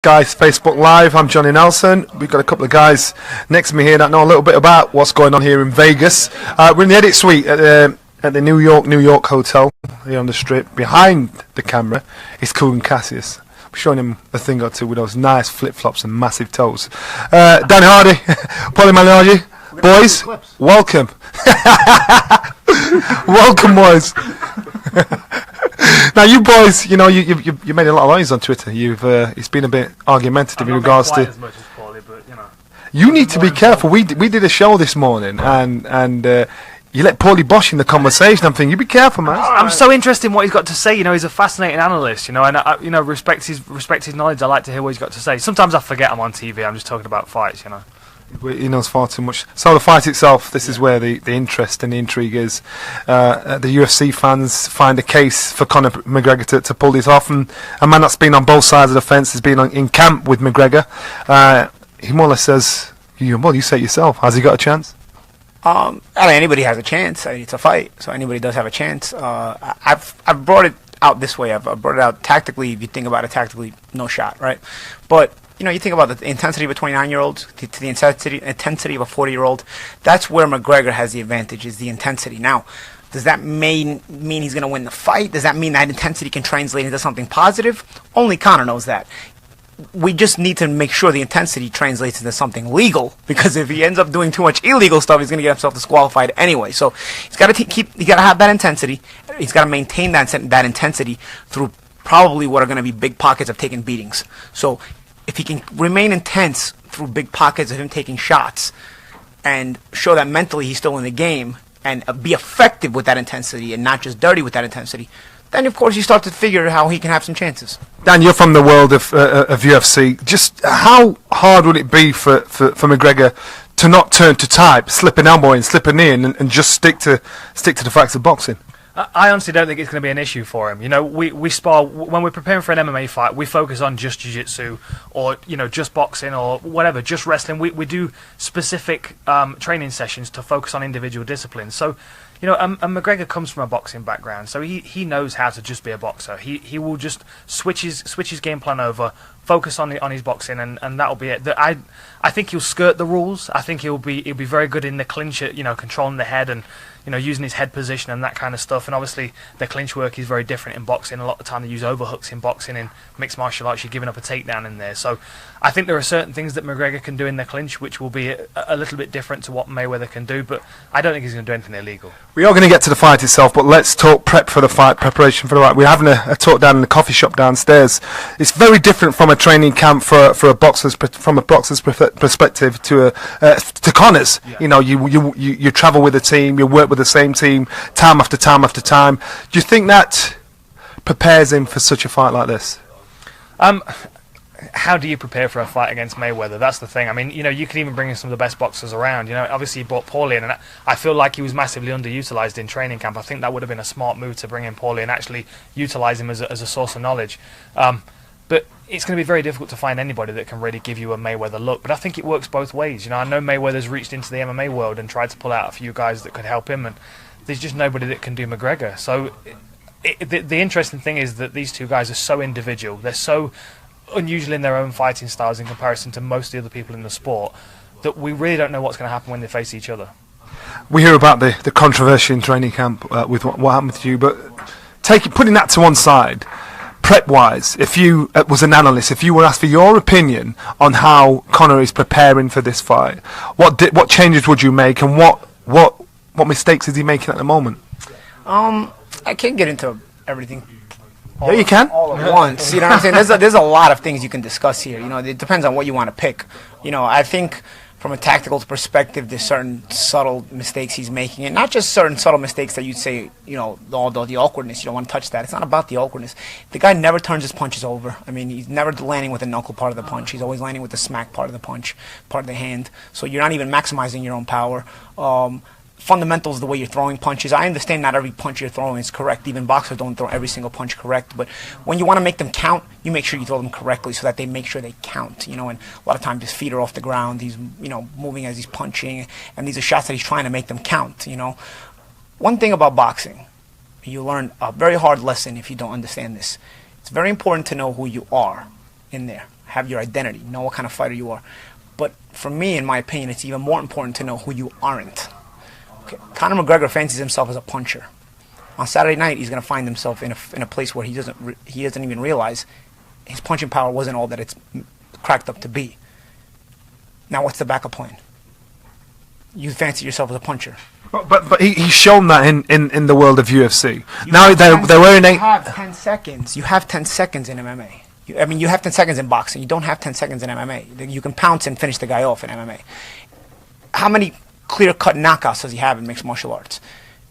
Guys, Facebook Live. I'm Johnny Nelson. We've got a couple of guys next to me here that know a little bit about what's going on here in Vegas. We're in the edit suite at the New York hotel here on the strip. Behind the camera is Cool Cassius. I'm showing him a thing or two with those nice flip-flops and massive toes. Danny Hardy, Paulie Malignaggi, boys, welcome. Welcome, boys. Now, you boys, you know, you made a lot of noise on Twitter. It's been a bit argumentative in regards to. As much as Paulie, but you know. You need to be careful. We did a show this morning, and you let Paulie bosh in the conversation. I'm thinking, you be careful, man. I'm so interested in what he's got to say. You know, he's a fascinating analyst. You know, and I, respect his knowledge. I like to hear what he's got to say. Sometimes I forget I'm on TV. I'm just talking about fights. You know. He knows far too much. So the fight itself, this is where the interest and the intrigue is. The UFC fans find a case for Conor McGregor to pull this off, and a man that's been on both sides of the fence has been in camp with McGregor. He more or less says, you say it yourself, has he got a chance? I mean, anybody has a chance. It's a fight, so anybody does have a chance. I've brought it out this way. I've brought it out tactically. If you think about it tactically, no shot, right? But you think about the intensity of a 29-year-old to the intensity of a 40-year-old. That's where McGregor has the advantage, is the intensity. Now, does that mean he's going to win the fight? Does that mean that intensity can translate into something positive? Only Conor knows that. We just need to make sure the intensity translates into something legal, because if he ends up doing too much illegal stuff, he's going to get himself disqualified anyway. So he's got to have that intensity. He's got to maintain that intensity through probably what are going to be big pockets of taking beatings. So if he can remain intense through big pockets of him taking shots and show that mentally he's still in the game and be effective with that intensity and not just dirty with that intensity, then of course you start to figure how he can have some chances. Dan, you're from the world of UFC. Just how hard would it be for McGregor to not turn to type, slip an elbow in, slip a knee in, and just stick to the facts of boxing? I honestly don't think it's going to be an issue for him. You know, we spar when we're preparing for an MMA fight. We focus on just jiu-jitsu or just boxing or whatever, just wrestling. We do specific training sessions to focus on individual disciplines. So, and McGregor comes from a boxing background, so he knows how to just be a boxer. He will just switch his game plan over, focus on his boxing, and that'll be it. I think he'll skirt the rules. I think he'll be very good in the clinch, controlling the head and using his head position and that kind of stuff. And obviously the clinch work is very different in boxing. A lot of the time they use overhooks in boxing. In mixed martial arts, you're giving up a takedown in there. So I think there are certain things that McGregor can do in the clinch which will be a little bit different to what Mayweather can do, but I don't think he's going to do anything illegal. We are going to get to the fight itself, but let's talk preparation for the fight. We're having a talk down in the coffee shop downstairs. It's very different from a training camp from a boxer's perspective to Conor's. Yeah. You travel with a team, you work with the same team time after time after time. Do you think that prepares him for such a fight like this? How do you prepare for a fight against Mayweather? That's the thing. I mean, you can even bring in some of the best boxers around. Obviously he brought Paulie in, and I feel like he was massively underutilized in training camp. I think that would have been a smart move to bring in Paulie and actually utilize him as a source of knowledge. But it's going to be very difficult to find anybody that can really give you a Mayweather look. But I think it works both ways. I know Mayweather's reached into the MMA world and tried to pull out a few guys that could help him, and there's just nobody that can do McGregor. So the interesting thing is that these two guys are so individual. They're so unusual in their own fighting styles in comparison to most of the other people in the sport that we really don't know what's going to happen when they face each other. We hear about the controversy in training camp with what happened to you, but putting that to one side, prep-wise, if you was an analyst, if you were asked for your opinion on how Conor is preparing for this fight, what changes would you make, and what mistakes is he making at the moment? I can't get into everything. Yeah, you can. All at once. You know what I'm saying? There's a lot of things you can discuss here. It depends on what you want to pick. I think from a tactical perspective, there's certain subtle mistakes he's making, and not just certain subtle mistakes that you'd say, the awkwardness. You don't want to touch that. It's not about the awkwardness. The guy never turns his punches over. I mean, he's never landing with the knuckle part of the punch. He's always landing with the smack part of the punch, part of the hand. So you're not even maximizing your own power. Fundamentals, the way you're throwing punches. I understand not every punch you're throwing is correct. Even boxers don't throw every single punch correct. But when you want to make them count, you make sure you throw them correctly so that they make sure they count. And a lot of times his feet are off the ground. He's moving as he's punching, and these are shots that he's trying to make them count. One thing about boxing, you learn a very hard lesson if you don't understand this. It's very important to know who you are in there. have your identity, know what kind of fighter you are. But for me, in my opinion, it's even more important to know who you aren't. Okay. Conor McGregor fancies himself as a puncher. On Saturday night, he's going to find himself in a place where he doesn't even realize his punching power wasn't all that it's cracked up to be. Now, what's the backup plan? You fancy yourself as a puncher. But he's shown that in the world of UFC. Now they're wearing You have 10 seconds. You have 10 seconds in MMA. You have 10 seconds in boxing. You don't have 10 seconds in MMA. You can pounce and finish the guy off in MMA. How many clear-cut knockouts does he have in mixed martial arts?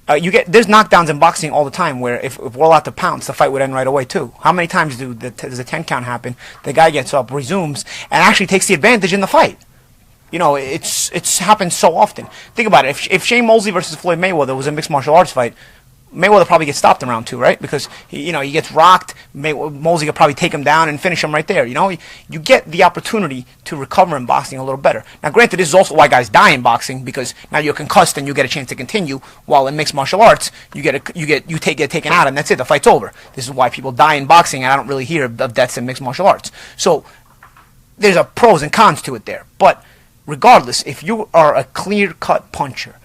There's knockdowns in boxing all the time where if we're allowed to pounce, the fight would end right away too. How many times does a 10 count happen? The guy gets up, resumes, and actually takes the advantage in the fight. It's happened so often. Think about it. If Shane Mosley versus Floyd Mayweather was a mixed martial arts fight, Mayweather probably gets stopped in round 2, right? Because he gets rocked. Mosley could probably take him down and finish him right there. You get the opportunity to recover in boxing a little better. Now, granted, this is also why guys die in boxing, because now you're concussed and you get a chance to continue. While in mixed martial arts, you get taken out and that's it. The fight's over. This is why people die in boxing, and I don't really hear of deaths in mixed martial arts. So there's a pros and cons to it there. But regardless, if you are a clear-cut puncher,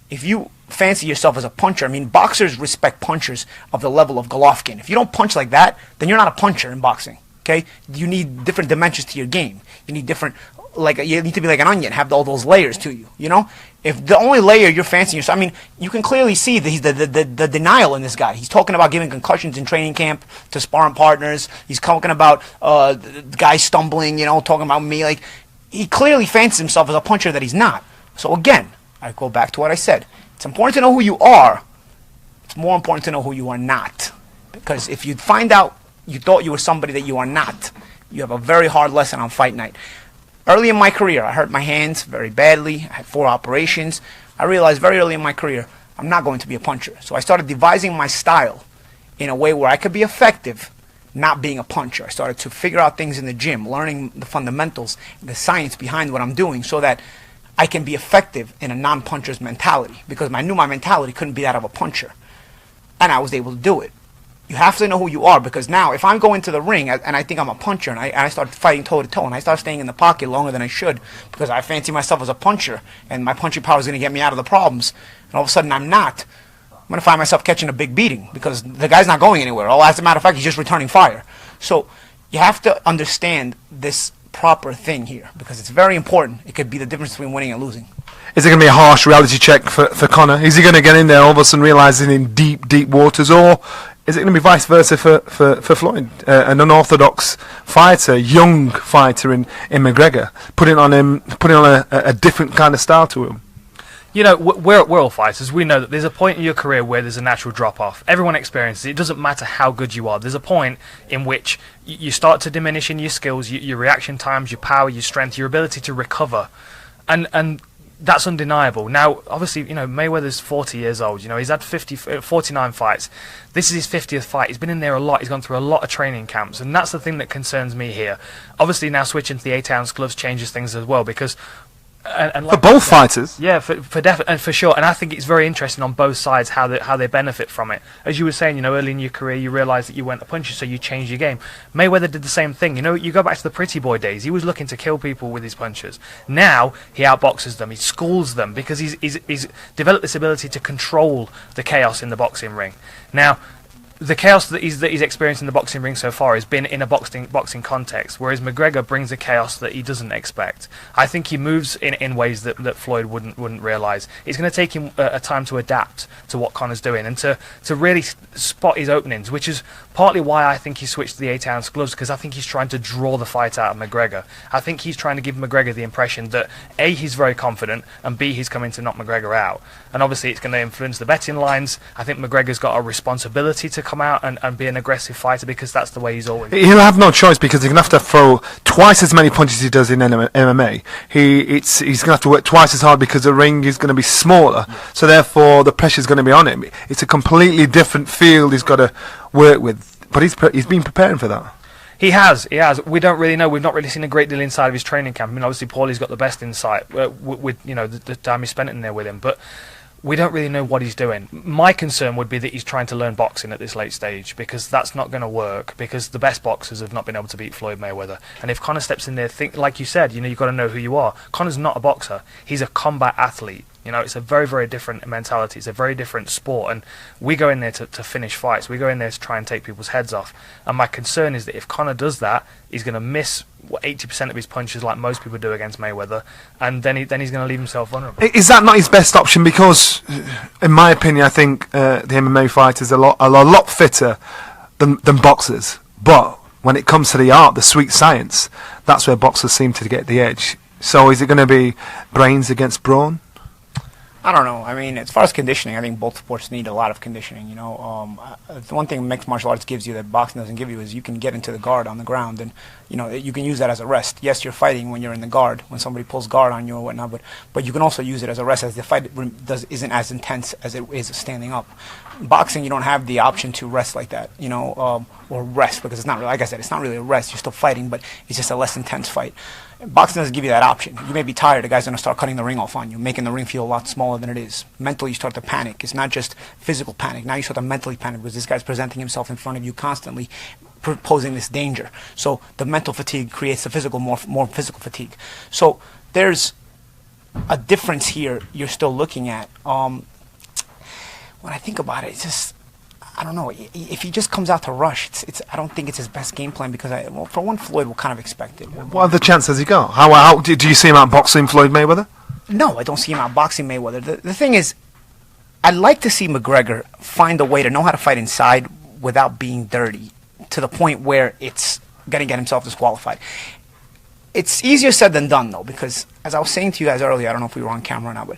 if you fancy yourself as a puncher, boxers respect punchers of the level of Golovkin. If you don't punch like that, then you're not a puncher in boxing. Okay? You need different dimensions to your game. You need you need to be like an onion, have all those layers to you. If the only layer you're fancying yourself, you can clearly see the denial in this guy. He's talking about giving concussions in training camp to sparring partners. He's talking about guys stumbling. Talking about me. Like, he clearly fancies himself as a puncher that he's not. So again, I go back to what I said. It's important to know who you are. It's more important to know who you are not. Because if you find out you thought you were somebody that you are not, you have a very hard lesson on fight night. Early in my career, I hurt my hands very badly. I had 4 operations. I realized very early in my career, I'm not going to be a puncher. So I started devising my style in a way where I could be effective not being a puncher. I started to figure out things in the gym, learning the fundamentals, the science behind what I'm doing, so that I can be effective in a non-puncher's mentality, because I knew my mentality couldn't be that of a puncher, and I was able to do it. You have to know who you are, because now if I'm going to the ring and I think I'm a puncher and I start fighting toe-to-toe and I start staying in the pocket longer than I should because I fancy myself as a puncher and my punching power is going to get me out of the problems, and all of a sudden I'm not, I'm going to find myself catching a big beating because the guy's not going anywhere. As a matter of fact, he's just returning fire. So you have to understand this proper thing here, because it's very important. It could be the difference between winning and losing. Is it going to be a harsh reality check for Conor? Is he going to get in there all of a sudden realising in deep waters, or is it going to be vice versa for Floyd, an unorthodox fighter, young fighter in Mcgregor, putting on a different kind of style to him? We're all fighters. We know that there's a point in your career where there's a natural drop-off. Everyone experiences it. It doesn't matter how good you are. There's a point in which you start to diminish in your skills, your reaction times, your power, your strength, your ability to recover. And that's undeniable. Now, obviously, Mayweather's 40 years old. He's had 49 fights. This is his 50th fight. He's been in there a lot. He's gone through a lot of training camps. And that's the thing that concerns me here. Obviously, now switching to the 8-ounce gloves changes things as well, because And for both fighters, yeah, for sure. And I think it's very interesting on both sides how they benefit from it. As you were saying, early in your career, you realised that you weren't a puncher, so you changed your game. Mayweather did the same thing. You go back to the pretty boy days. He was looking to kill people with his punches. Now he outboxes them. He schools them because he's developed this ability to control the chaos in the boxing ring. Now, the chaos that he's experienced in the boxing ring so far has been in a boxing context, whereas McGregor brings a chaos that he doesn't expect. I think he moves in ways that Floyd wouldn't realise. It's going to take him a time to adapt to what Conor's doing and to really spot his openings, which is partly why I think he switched to the 8-ounce gloves, because I think he's trying to draw the fight out of McGregor. I think he's trying to give McGregor the impression that A, he's very confident, and B, he's coming to knock McGregor out. And obviously it's going to influence the betting lines. I think McGregor's got a responsibility to come out and be an aggressive fighter, because that's the way he's always been. He'll have no choice, because he's going to have to throw twice as many punches as he does in MMA. He's going to have to work twice as hard because the ring is going to be smaller, so therefore the pressure's going to be on him. It's a completely different field he's got to work with, but he's been preparing for that. He has. We don't really know. We've not really seen a great deal inside of his training camp. I mean, obviously Paulie's got the best insight with the time he spent in there with him, but we don't really know what he's doing. My concern would be that he's trying to learn boxing at this late stage, because that's not going to work, because the best boxers have not been able to beat Floyd Mayweather. And if Conor steps in there, like you said, you've got to know who you are. Conor's not a boxer. He's a combat athlete. It's a very, very different mentality. It's a very different sport, and we go in there to finish fights. We go in there to try and take people's heads off. And my concern is that if Conor does that, he's going to miss 80% of his punches, like most people do against Mayweather, and then he's going to leave himself vulnerable. Is that not his best option? Because, in my opinion, I think the MMA fighters are a lot fitter than boxers. But when it comes to the art, the sweet science, that's where boxers seem to get the edge. So is it going to be brains against brawn? I don't know. I mean, as far as conditioning, I think both sports need a lot of conditioning. The one thing mixed martial arts gives you that boxing doesn't give you is you can get into the guard on the ground, and you can use that as a rest. Yes, you're fighting when you're in the guard, when somebody pulls guard on you or whatnot, but you can also use it as a rest, as the fight isn't as intense as it is standing up. Boxing, you don't have the option to rest like that, or rest, because it's not really, like I said, it's not really a rest. You're still fighting, but it's just a less intense fight. Boxing doesn't give you that option. You may be tired, the guy's going to start cutting the ring off on you, making the ring feel a lot smaller than it is. Mentally, you start to panic. It's not just physical panic. Now you start to mentally panic, because this guy's presenting himself in front of you constantly, posing this danger. So the mental fatigue creates the physical, more physical fatigue. So there's a difference here you're still looking at. When I think about it, it's just, I don't know. If he just comes out to rush, I don't think it's his best game plan, because for one, Floyd will kind of expect it. What other chance has he got? How do you see him outboxing Floyd Mayweather? No, I don't see him outboxing Mayweather. The thing is, I'd like to see McGregor find a way to know how to fight inside without being dirty, to the point where it's going to get himself disqualified. It's easier said than done, though, because as I was saying to you guys earlier, I don't know if we were on camera or not, but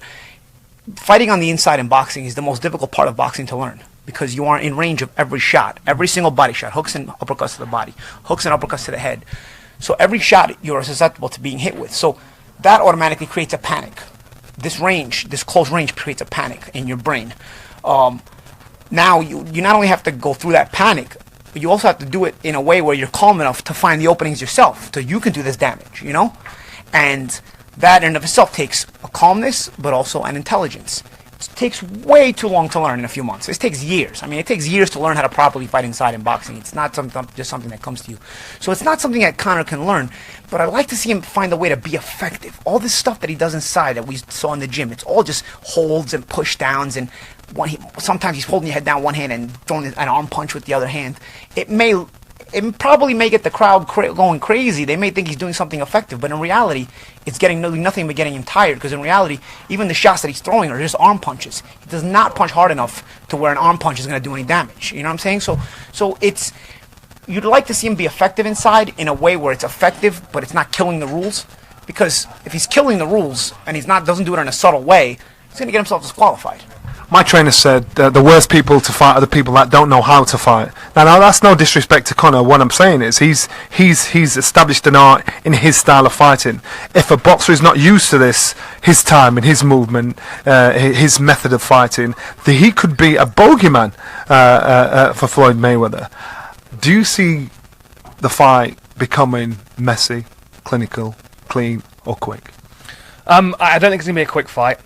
fighting on the inside in boxing is the most difficult part of boxing to learn, because you are in range of every shot, every single body shot, hooks and uppercuts to the body, hooks and uppercuts to the head. So every shot you are susceptible to being hit with. So that automatically creates a panic. This close range creates a panic in your brain. Now you not only have to go through that panic, but you also have to do it in a way where you're calm enough to find the openings yourself, so you can do this damage, And that in of itself takes a calmness, but also an intelligence. It takes way too long to learn in a few months. It takes years. I mean, it takes years to learn how to properly fight inside in boxing. It's not just something that comes to you. So it's not something that Conor can learn, but I'd like to see him find a way to be effective. All this stuff that he does inside that we saw in the gym, it's all just holds and push downs, and sometimes he's holding your head down one hand and throwing an arm punch with the other hand. It probably may get the crowd going crazy. They may think he's doing something effective, but in reality, it's getting nothing but getting him tired, because in reality, even the shots that he's throwing are just arm punches. He does not punch hard enough to where an arm punch is going to do any damage. You know what I'm saying? So you'd like to see him be effective inside in a way where it's effective, but it's not killing the rules. Because if he's killing the rules and doesn't do it in a subtle way, he's going to get himself disqualified. My trainer said the worst people to fight are the people that don't know how to fight. Now that's no disrespect to Conor. What I'm saying is he's established an art in his style of fighting. If a boxer is not used to this, his time and his movement, his method of fighting, he could be a bogeyman for Floyd Mayweather. Do you see the fight becoming messy, clinical, clean, or quick? I don't think it's going to be a quick fight.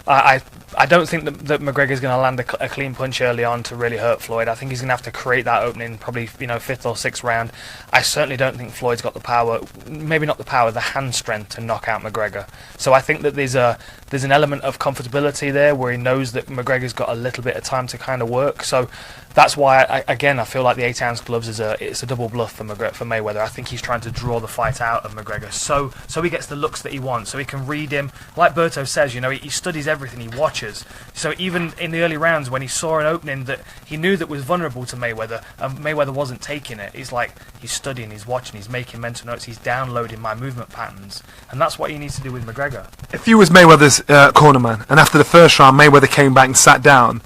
I don't think that McGregor's going to land a clean punch early on to really hurt Floyd. I think he's going to have to create that opening, probably fifth or sixth round. I certainly don't think Floyd's got the power, maybe not the power, the hand strength to knock out McGregor. So I think that there's an element of comfortability there where he knows that McGregor's got a little bit of time to kind of work. So that's why I feel like the 8-ounce gloves it's a double bluff for Mayweather. I think he's trying to draw the fight out of McGregor so he gets the looks that he wants, so he can read him. Like Berto says, he studies everything, he watches. So even in the early rounds when he saw an opening that he knew that was vulnerable to Mayweather, and Mayweather wasn't taking it, he's studying, he's watching, he's making mental notes, he's downloading my movement patterns, and that's what he needs to do with McGregor. If you was Mayweather's corner man, and after the first round Mayweather came back and sat down,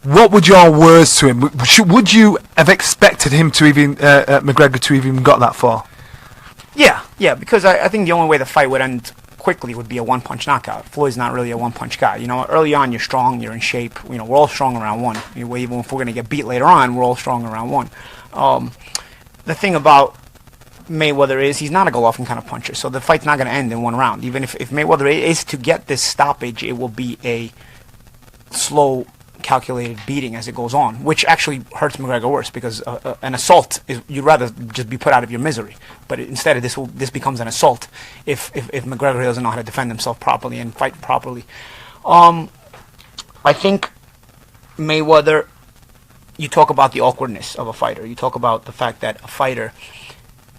what would your words to him? Would you have expected him to even McGregor to even got that far? Yeah, because I think the only way the fight would end quickly would be a one-punch knockout. Floyd's not really a one-punch guy. Early on you're strong, you're in shape. We're all strong around one. Even if we're going to get beat later on, we're all strong around one. The thing about Mayweather is he's not a Golovkin kind of puncher, so the fight's not going to end in one round. Even if Mayweather is to get this stoppage, it will be a slow, calculated beating as it goes on, which actually hurts McGregor worse because an assault is, you'd rather just be put out of your misery. But instead of this becomes an assault if McGregor doesn't know how to defend himself properly and fight properly. I think Mayweather, you talk about the awkwardness of a fighter. You talk about the fact that a fighter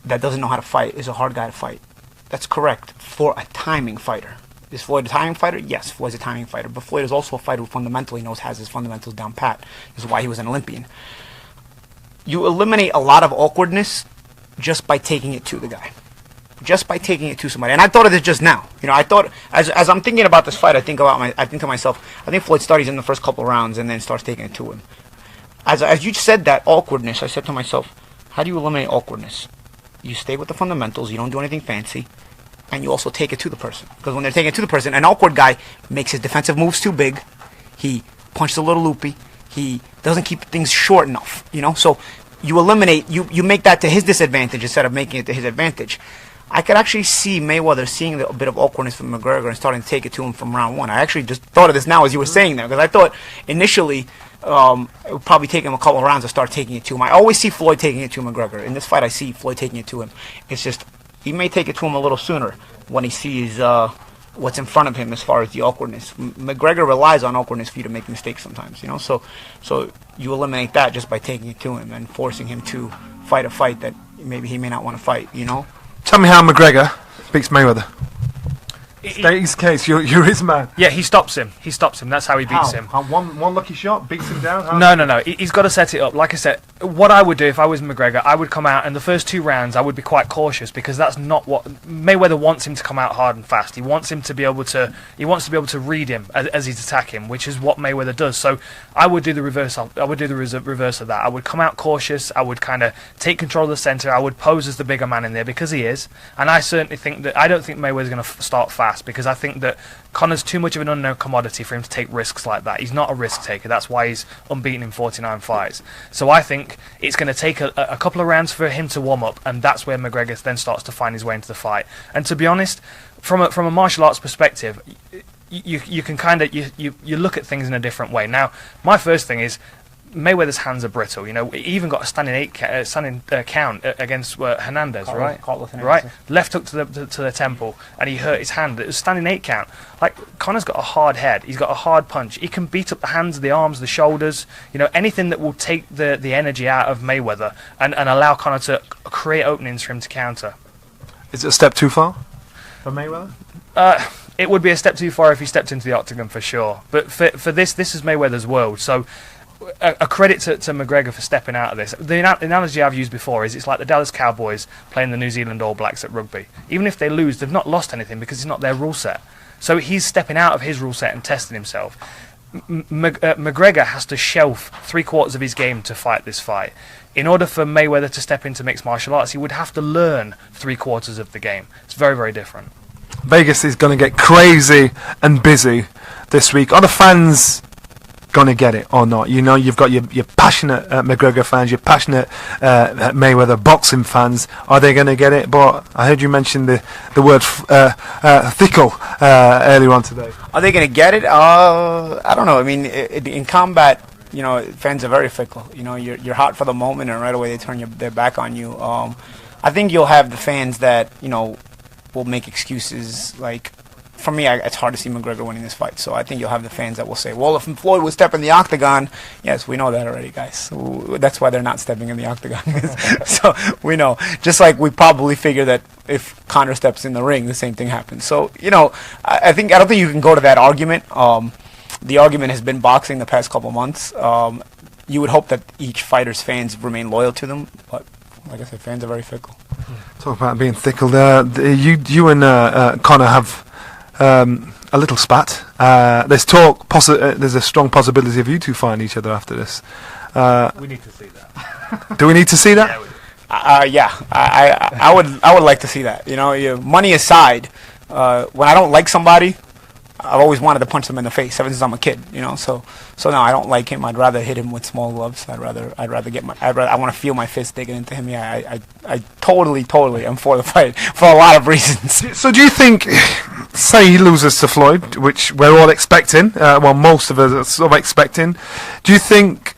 that doesn't know how to fight is a hard guy to fight. That's correct for a timing fighter. Is Floyd a timing fighter? Yes, Floyd's a timing fighter. But Floyd is also a fighter who fundamentally has his fundamentals down pat. This is why he was an Olympian. You eliminate a lot of awkwardness just by taking it to the guy. Just by taking it to somebody. And I thought of this just now. You know, I thought, as I'm thinking about this fight, I think to myself, I think Floyd studies in the first couple of rounds and then starts taking it to him. As you said that awkwardness, I said to myself, how do you eliminate awkwardness? You stay with the fundamentals, you don't do anything fancy, and you also take it to the person. Because when they're taking it to the person, an awkward guy makes his defensive moves too big, he punches a little loopy, he doesn't keep things short enough, you know? So you eliminate, you make that to his disadvantage instead of making it to his advantage. I could actually see Mayweather seeing a bit of awkwardness from McGregor and starting to take it to him from round one. I actually just thought of this now as you were saying that, because I thought initially it would probably take him a couple of rounds to start taking it to him. I always see Floyd taking it to McGregor. In this fight, I see Floyd taking it to him. It's just, he may take it to him a little sooner when he sees what's in front of him as far as the awkwardness. McGregor relies on awkwardness for you to make mistakes sometimes, you know? So you eliminate that just by taking it to him and forcing him to fight a fight that maybe he may not want to fight, you know? Tell me how McGregor beats Mayweather. State his case. You're his man. Yeah, he stops him. That's how he beats him. One lucky shot beats him down? No. He's got to set it up. Like I said, what I would do if I was McGregor, I would come out, and the first 2 rounds I would be quite cautious because that's not what Mayweather wants him to come out hard and fast. He wants him to be able to. He wants to be able to read him as he's attacking, which is what Mayweather does. So I would do the reverse. I would do the reverse of that. I would come out cautious. I would kind of take control of the center. I would pose as the bigger man in there because he is. And I certainly think that I don't think Mayweather's going to start fast because I think that Conor's too much of an unknown commodity for him to take risks like that. He's not a risk taker. That's why he's unbeaten in 49 fights. So I think it's going to take a couple of rounds for him to warm up, and that's where McGregor then starts to find his way into the fight. And to be honest, from a martial arts perspective, you can kind of you look at things in a different way. Now, my first thing is Mayweather's hands are brittle. You know, he even got a standing count against Hernandez, right? Right, left hook to the temple, and he hurt his hand. It was standing 8 count. Like, Conor's got a hard head. He's got a hard punch. He can beat up the hands, the arms, the shoulders. You know, anything that will take the energy out of Mayweather and allow Conor to create openings for him to counter. Is it a step too far for Mayweather? It would be a step too far if he stepped into the octagon for sure. But for this is Mayweather's world, so. A credit to McGregor for stepping out of this. The analogy I've used before is it's like the Dallas Cowboys playing the New Zealand All Blacks at rugby. Even if they lose, they've not lost anything because it's not their rule set. So he's stepping out of his rule set and testing himself. McGregor has to shelf 3/4 of his game to fight this fight. In order for Mayweather to step into mixed martial arts, he would have to learn 3/4 of the game. It's very, very different. Vegas is going to get crazy and busy this week. Are the fans gonna get it or not? You know, you've got your passionate McGregor fans, your passionate Mayweather boxing fans. Are they gonna get it? But I heard you mention the word fickle earlier on today. Are they gonna get it? I don't know. I mean, in combat, you know, fans are very fickle. You know, you're hot for the moment, and right away they turn their back on you. I think you'll have the fans that, you know, will make excuses like. For me, it's hard to see McGregor winning this fight. So I think you'll have the fans that will say, well, if Floyd would step in the octagon, yes, we know that already, guys. So that's why they're not stepping in the octagon. So we know. Just like we probably figure that if Conor steps in the ring, the same thing happens. So, you know, I don't think you can go to that argument. The argument has been boxing the past couple months. You would hope that each fighter's fans remain loyal to them. But like I said, fans are very fickle. Talk about being fickle. You and Conor have... a little spat. There's talk. There's a strong possibility of you two find each other after this. We need to see that. Do we need to see that? Yeah, I would like to see that. You know, money aside, when I don't like somebody, I've always wanted to punch them in the face ever since I'm a kid. You know, so now I don't like him. I'd rather hit him with small gloves. I want to feel my fist digging into him. Yeah, I totally am for the fight for a lot of reasons. So do you think say he loses to Floyd, which we're all expecting, well, most of us are sort of expecting, do you think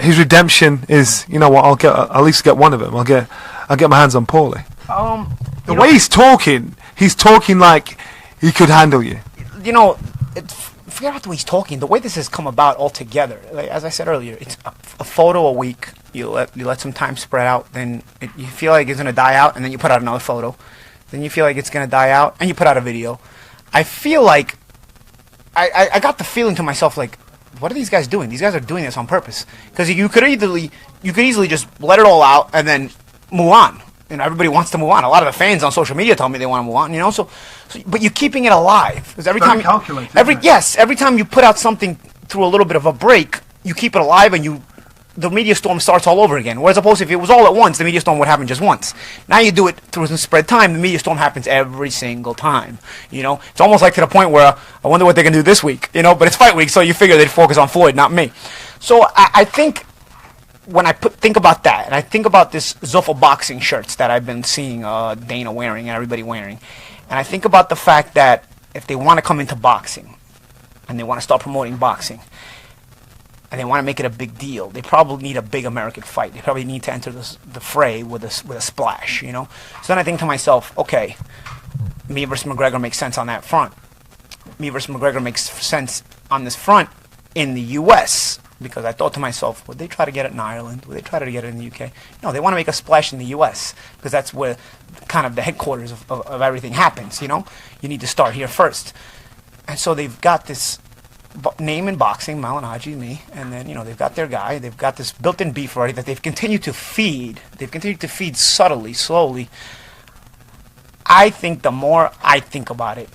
his redemption is, you know what, I'll at least get one of them. I'll get my hands on Paulie. The way he's talking like he could handle you. You know, forget about the way he's talking. The way this has come about altogether, like, as I said earlier, it's a photo a week. You let some time spread out. Then you feel like it's gonna die out, and then you put out another photo. Then you feel like it's gonna die out, and you put out a video. I feel like I got the feeling to myself, like, what are these guys doing? These guys are doing this on purpose. Because you could easily just let it all out and then move on. You know, everybody wants to move on. A lot of the fans on social media tell me they want to move on. You know, so but you're keeping it alive. Because every time you put out something through a little bit of a break, you keep it alive, and the media storm starts all over again. Whereas opposed, if it was all at once, the media storm would happen just once. Now you do it through some spread time, the media storm happens every single time. You know, it's almost like to the point where I wonder what they're gonna do this week. You know, but it's fight week, so you figure they'd focus on Floyd, not me. So I think when I think about that, and I think about this Zuffa boxing shirts that I've been seeing Dana wearing and everybody wearing, and I think about the fact that if they want to come into boxing and they want to start promoting boxing, and they want to make it a big deal, they probably need a big American fight. They probably need to enter the fray with a splash, you know? So then I think to myself, okay, me versus Mcgregor makes sense on that front. Me versus Mcgregor makes sense on this front in the U.S., because I thought to myself, would they try to get it in Ireland? Would they try to get it in the UK? No, they want to make a splash in the U.S., because that's where kind of the headquarters of everything happens, you know? You need to start here first. And so they've got this name in boxing, Malignaggi, me, and then, you know, they've got their guy, they've got this built-in beef already that they've continued to feed. They've continued to feed subtly, slowly. I think the more I think about it,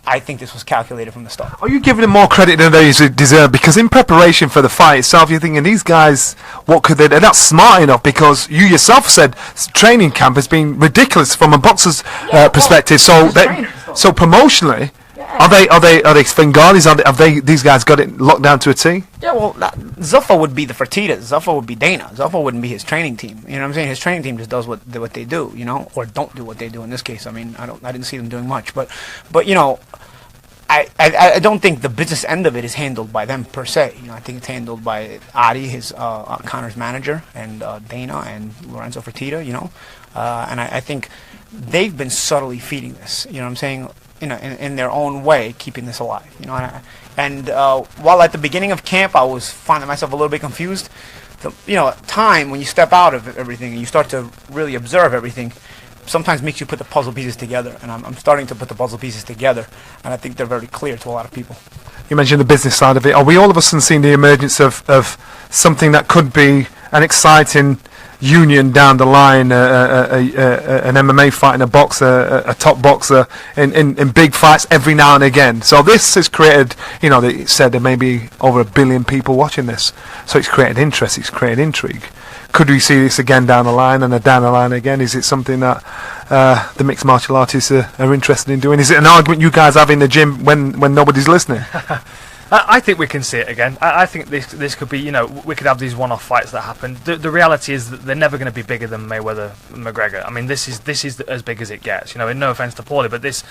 I think this was calculated from the start. Are you giving them more credit than they deserve? Because in preparation for the fight itself, you're thinking, these guys, what could they do? They're not smart enough, because you yourself said training camp has been ridiculous from a boxer's perspective. So promotionally, are they Svengalis? Have these guys got it locked down to a T? Yeah, well, Zuffa would be the Fertitas. Zuffa would be Dana. Zuffa wouldn't be his training team. You know what I'm saying? His training team just does what they do, you know, or don't do what they do in this case. I mean, I didn't see them doing much, but you know, I don't think the business end of it is handled by them per se. You know, I think it's handled by Adi, his Conor's manager, and Dana and Lorenzo Fertitta. You know, and I think they've been subtly feeding this. You know what I'm saying? You know, in their own way, keeping this alive. You know, and while at the beginning of camp I was finding myself a little bit confused, time when you step out of everything and you start to really observe everything, sometimes makes you put the puzzle pieces together. And I'm starting to put the puzzle pieces together, and I think they're very clear to a lot of people. You mentioned the business side of it. Are we all of a sudden seeing the emergence of something that could be an exciting union down the line, an MMA fight and a boxer, a top boxer in big fights every now and again? So this has created, you know, they said there may be over 1 billion people watching this, so it's created interest, it's created intrigue. Could we see this again down the line and down the line again? Is it something that the mixed martial artists are interested in doing? Is it an argument you guys have in the gym when nobody's listening? I think we can see it again. I think this could be, you know, we could have these one-off fights that happen. The reality is that they're never going to be bigger than Mayweather and McGregor. I mean, this is as big as it gets. You know, no offense to Paulie, but this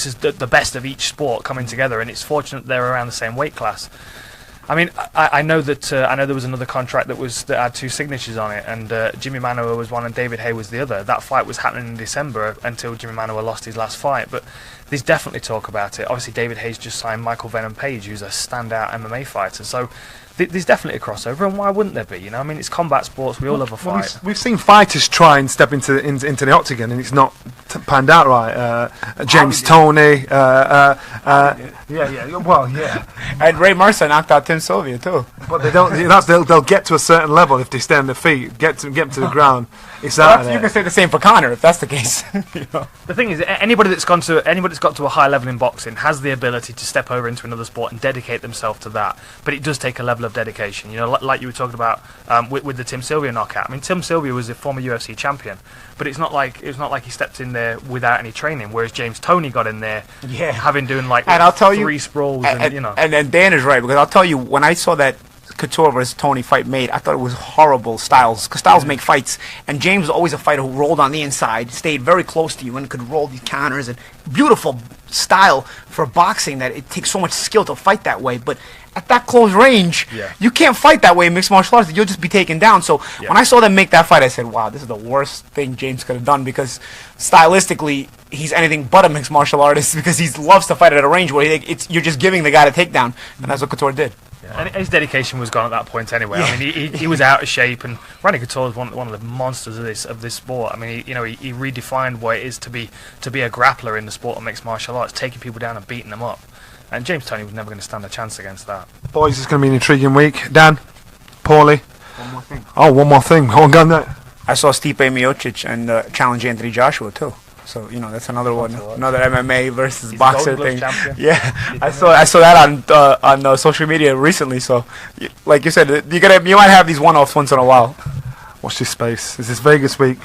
is the best of each sport coming together, and it's fortunate they're around the same weight class. I mean, I know that there was another contract that had 2 signatures on it, and Jimmy Manuwa was one and David Haye was the other. That fight was happening in December until Jimmy Manuwa lost his last fight, but there's definitely talk about it. Obviously, David Haye's just signed Michael Venom Page, who's a standout MMA fighter, so there's definitely a crossover, and why wouldn't there be? You know, I mean, it's combat sports. We all love a fight. We've seen fighters try and step into the octagon, and it's not panned out right. James Toney. And Ray Mercer knocked out Tim Sylvia too. But they don't. They'll get to a certain level if they stay on their feet. Get them to the ground. It's out of there. You can say the same for Conor if that's the case. You know? The thing is, anybody that's got to a high level in boxing has the ability to step over into another sport and dedicate themselves to that. But it does take a level of dedication. You know, like you were talking about with the Tim Sylvia knockout. I mean, Tim Sylvia was a former UFC champion, but it's not like he stepped in there without any training. Whereas James Toney got in there, having doing like 3 sprawls, and you know. And Dan is right, because I'll tell you, when I saw that Couture versus Tony fight made, I thought it was horrible styles, because styles make fights, and James was always a fighter who rolled on the inside, stayed very close to you, and could roll these counters, and beautiful style for boxing that it takes so much skill to fight that way, but at that close range, you can't fight that way in mixed martial arts. You'll just be taken down. So when I saw them make that fight, I said, wow, this is the worst thing James could have done, because stylistically, he's anything but a mixed martial artist, because he loves to fight at a range where you're just giving the guy the takedown, and that's what Couture did. And his dedication was gone at that point anyway. I mean, he was out of shape, and Randy Couture is one of the monsters of this sport. I mean, he redefined what it is to be a grappler in the sport of mixed martial arts, taking people down and beating them up. And James Toney was never going to stand a chance against that. Boys, it's going to be an intriguing week. Dan, Paulie. One more thing. Oh, one more thing. Go on, go on there. I saw Stipe Miocic and challenge Anthony Joshua too. So that's another one, another MMA versus boxer thing. Yeah, I saw that on social media recently. So, like you said, you might have these one-offs once in a while. Watch this space. Is this Vegas week?